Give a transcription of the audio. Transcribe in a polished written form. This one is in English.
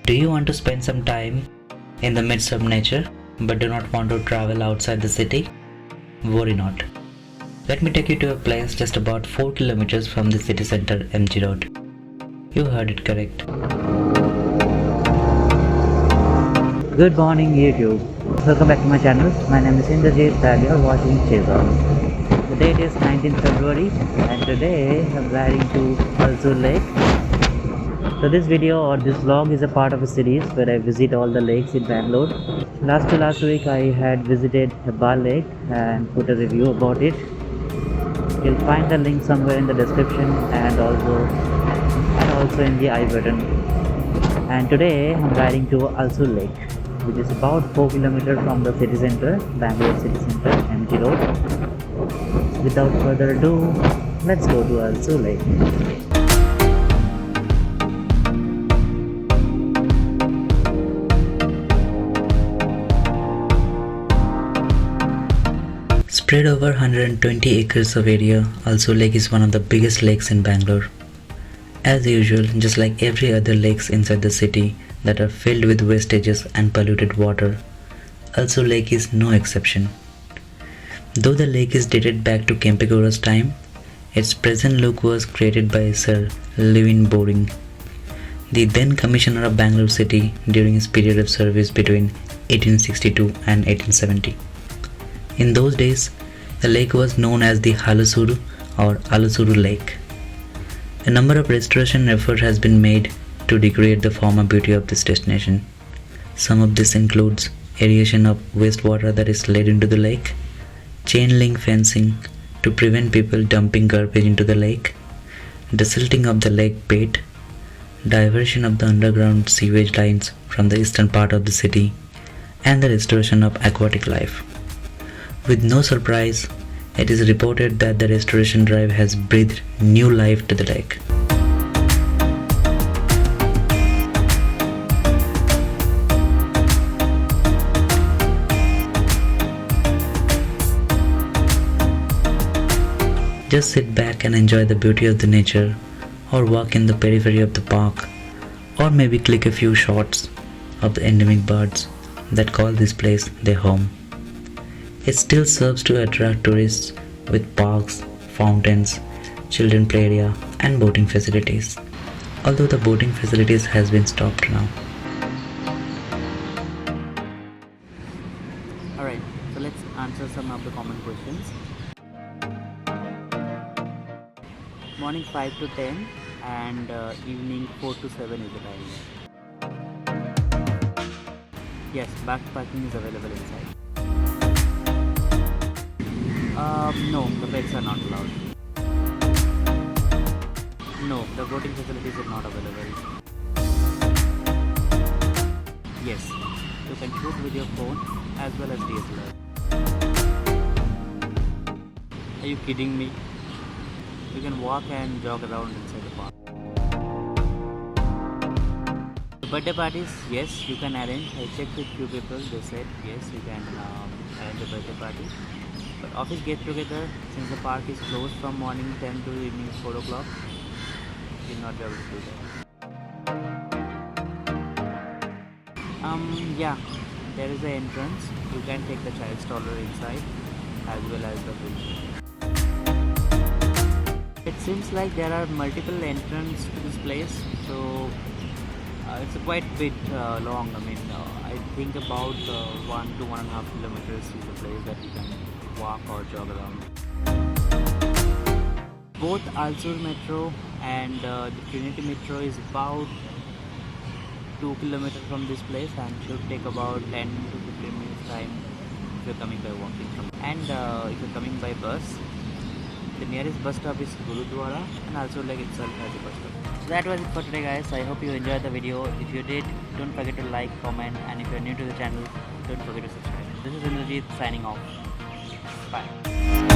Do you want to spend some time in the midst of nature but do not want to travel outside the city? Worry not. Let me take you to a place just about 4 kilometers from the city center, MG Road. You heard it correct. Good morning YouTube. Welcome back to my channel. My name is Indrajit and you are watching Chase On. The date is 19th February and today I'm riding to Ulsoor Lake. So this video or this vlog is a part of a series where I visit all the lakes in Bangalore. Last week I had visited Bar Lake and put a review about it. You'll find the link somewhere in the description and also in the I button. And today I'm riding to Ulsoor Lake, which is about 4 kilometers from the city center, Bangalore city center, MG Road. So without further ado, let's go to Ulsoor Lake. Spread over 120 acres of area, Ulsoor Lake is one of the biggest lakes in Bangalore. As usual, just like every other lakes inside the city that are filled with wastages and polluted water, Ulsoor Lake is no exception. Though the lake is dated back to Kempegoura's time, its present look was created by Sir Lewin Boring, the then Commissioner of Bangalore City during his period of service between 1862 and 1870. In those days, the lake was known as the Ulsoor or Ulsoor Lake. A number of restoration efforts has been made to recreate the former beauty of this destination. Some of this includes aeration of wastewater that is led into the lake, chain link fencing to prevent people dumping garbage into the lake, desilting of the lake bed, diversion of the underground sewage lines from the eastern part of the city, and the restoration of aquatic life. With no surprise, it is reported that the restoration drive has breathed new life to the lake. Just sit back and enjoy the beauty of the nature, or walk in the periphery of the park, or maybe click a few shots of the endemic birds that call this place their home. It still serves to attract tourists with parks, fountains, children play area and boating facilities. Although the boating facilities has been stopped now. Alright, so let's answer some of the common questions. Morning 5 to 10 and evening 4 to 7 is the time. Yes, back parking is available inside. No, the pets are not allowed. No, the boating facilities are not available. Yes, you can shoot with your phone as well as DSLR. Are you kidding me? You can walk and jog around inside the park. The birthday parties, yes, you can arrange. I checked with few people, they said yes, you can arrange a birthday party. But office get together, since the park is closed from morning 10 to evening 4 o'clock, you will not be able to do that. Yeah, there is an entrance. You can take the child stroller inside as well as the wheelchair. It seems like there are multiple entrances to this place, so it's a quite bit long. I mean, I think about 1 to 1.5 kilometers is the place that you can walk or jog around. Both Ulsoor Metro and the Trinity Metro is about 2 kilometers from this place and should take about 10 to 15 minutes time if you're coming by walking from. And if you're coming by bus, the nearest bus stop is Gurudwara and Ulsoor Lake itself has a bus stop. So that was it for today guys. I hope you enjoyed the video. If you did, don't forget to like, comment, and if you're new to the channel, don't forget to subscribe. This is Indrajit signing off. Bye.